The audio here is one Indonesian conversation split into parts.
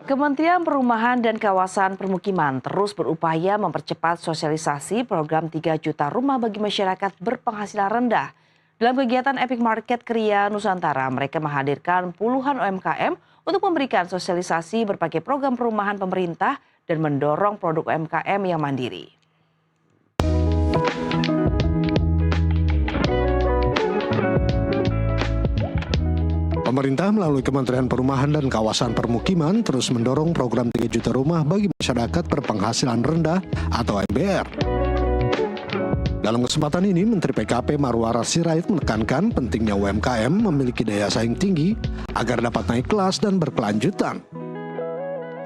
Kementerian Perumahan dan Kawasan Permukiman terus berupaya mempercepat sosialisasi program 3 juta rumah bagi masyarakat berpenghasilan rendah. Dalam kegiatan Epic Market Kriya Nusantara, mereka menghadirkan puluhan UMKM untuk memberikan sosialisasi berbagai program perumahan pemerintah dan mendorong produk UMKM yang mandiri. Pemerintah melalui Kementerian Perumahan dan Kawasan Permukiman terus mendorong program 3 juta rumah bagi masyarakat berpenghasilan rendah atau MBR. Dalam kesempatan ini, Menteri PKP Marwarar Sirait menekankan pentingnya UMKM memiliki daya saing tinggi agar dapat naik kelas dan berkelanjutan.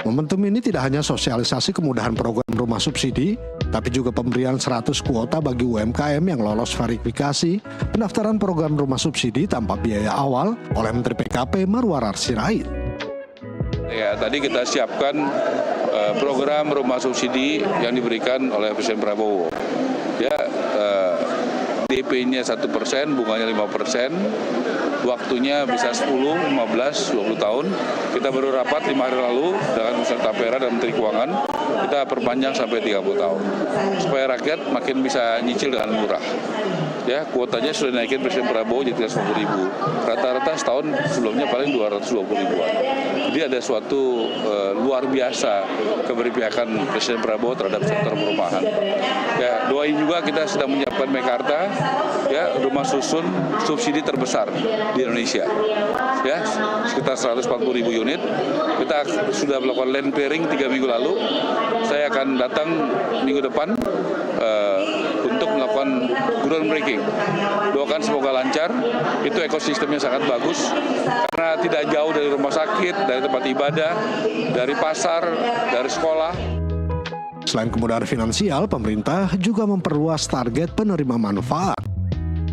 Momentum ini tidak hanya sosialisasi kemudahan program rumah subsidi, tapi juga pemberian 100 kuota bagi UMKM yang lolos verifikasi pendaftaran program rumah subsidi tanpa biaya awal oleh Menteri PKP Marwarar Sirait. Ya, tadi kita siapkan program rumah subsidi yang diberikan oleh Presiden Prabowo. Ya, DP-nya 1%, bunganya 5%, waktunya bisa 10, 15, 20 tahun. Kita baru rapat 5 hari lalu dengan Pusat Tapera dan Menteri Keuangan, kita perpanjang sampai 30 tahun. Supaya rakyat makin bisa nyicil dengan murah. Ya, kuotanya sudah naikin Presiden Prabowo jadi 350.000. Rata-rata setahun sebelumnya paling 220 ribuan. Jadi ada suatu luar biasa keberpihakan Presiden Prabowo terhadap sektor perumahan. Ya, doain juga kita sedang menyiapkan Mekarta, ya, rumah susun subsidi terbesar di Indonesia. Ya, sekitar 140.000 unit. Kita sudah melakukan land clearing 3 minggu lalu. Saya akan datang minggu depan untuk melakukan groundbreaking. Doakan semoga lancar. Itu ekosistemnya sangat bagus karena tidak jauh dari rumah sakit, dari tempat ibadah, dari pasar, dari sekolah. Selain kemudahan finansial, pemerintah juga memperluas target penerima manfaat.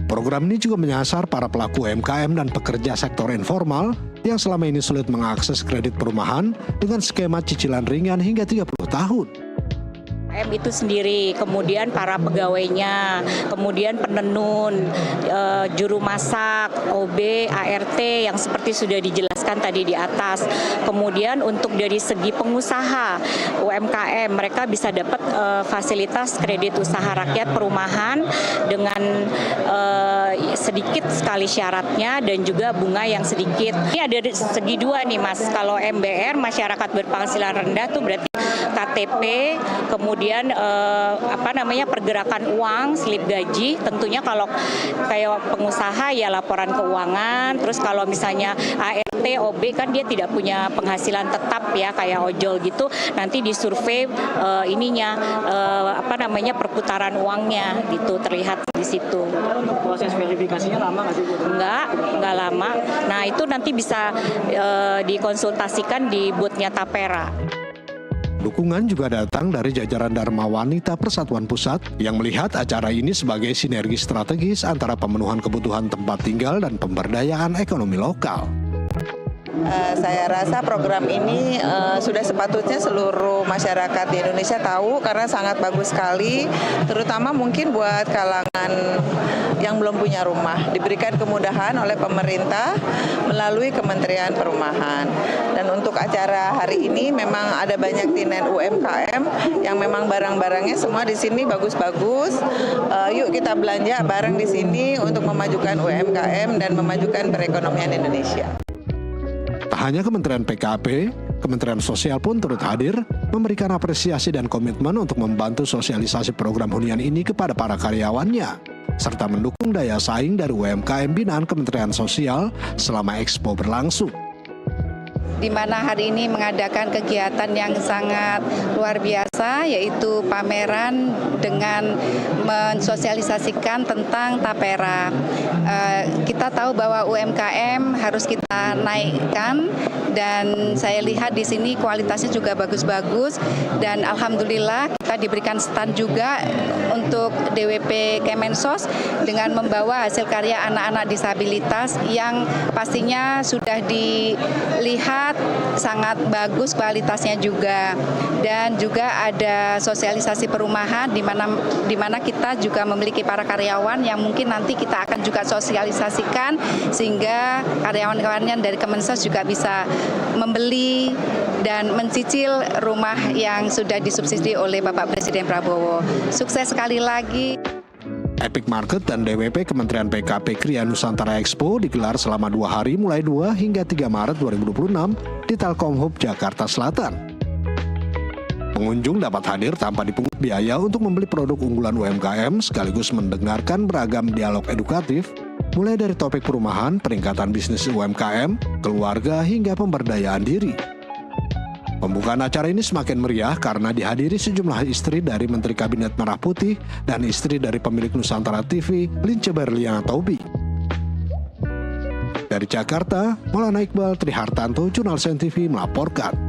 Program ini juga menyasar para pelaku UMKM dan pekerja sektor informal yang selama ini sulit mengakses kredit perumahan dengan skema cicilan ringan hingga 30 tahun. Itu sendiri, kemudian para pegawainya, kemudian penenun, juru masak, OB, ART yang seperti sudah dijelaskan tadi di atas. Kemudian untuk dari segi pengusaha UMKM, mereka bisa dapat fasilitas kredit usaha rakyat perumahan dengan sedikit sekali syaratnya dan juga bunga yang sedikit. Ini ada segi dua nih Mas, kalau MBR masyarakat berpenghasilan rendah tuh berarti KTP, kemudian pergerakan uang, slip gaji. Tentunya kalau kayak pengusaha ya laporan keuangan. Terus kalau misalnya ART, OB kan dia tidak punya penghasilan tetap ya kayak ojol gitu. Nanti disurvei perputaran uangnya gitu terlihat di situ. Proses verifikasinya lama nggak sih? Enggak lama. Nah itu nanti bisa dikonsultasikan di booth-nya Tapera. Dukungan juga datang dari jajaran Dharma Wanita Persatuan Pusat yang melihat acara ini sebagai sinergi strategis antara pemenuhan kebutuhan tempat tinggal dan pemberdayaan ekonomi lokal. Saya rasa program ini sudah sepatutnya seluruh masyarakat di Indonesia tahu karena sangat bagus sekali, terutama mungkin buat kalangan yang belum punya rumah. Diberikan kemudahan oleh pemerintah melalui Kementerian Perumahan. Dan untuk acara hari ini memang ada banyak tinen UMKM yang memang barang-barangnya semua di sini bagus-bagus. Yuk kita belanja bareng di sini untuk memajukan UMKM dan memajukan perekonomian Indonesia. Tak hanya Kementerian PKP, Kementerian Sosial pun turut hadir, memberikan apresiasi dan komitmen untuk membantu sosialisasi program hunian ini kepada para karyawannya, serta mendukung daya saing dari UMKM binaan Kementerian Sosial selama Expo berlangsung. Di mana hari ini mengadakan kegiatan yang sangat luar biasa, yaitu pameran dengan mensosialisasikan tentang Tapera. Kita tahu bahwa UMKM harus kita naikkan dan saya lihat di sini kualitasnya juga bagus-bagus dan alhamdulillah kita diberikan stand juga untuk DWP Kemensos dengan membawa hasil karya anak-anak disabilitas yang pastinya sudah dilihat sangat bagus kualitasnya juga. Dan juga ada sosialisasi perumahan di mana kita juga memiliki para karyawan yang mungkin nanti kita akan juga sosialisasikan sehingga karyawan-karyawannya dari Kemensos juga bisa membeli dan mencicil rumah yang sudah disubsidi oleh Bapak Presiden Prabowo. Sukses sekali lagi. Epic Market dan DWP Kementerian PKP Kria Nusantara Expo digelar selama 2 hari mulai 2 hingga 3 Maret 2026 di Telkom Hub, Jakarta Selatan. Pengunjung dapat hadir tanpa dipungut biaya untuk membeli produk unggulan UMKM sekaligus mendengarkan beragam dialog edukatif mulai dari topik perumahan, peningkatan bisnis UMKM, keluarga hingga pemberdayaan diri. Pembukaan acara ini semakin meriah karena dihadiri sejumlah istri dari Menteri Kabinet Merah Putih dan istri dari pemilik Nusantara TV, Lince Berliana Taubi. Dari Jakarta, Maulana Iqbal Trihartanto, Jurnal Sen TV melaporkan.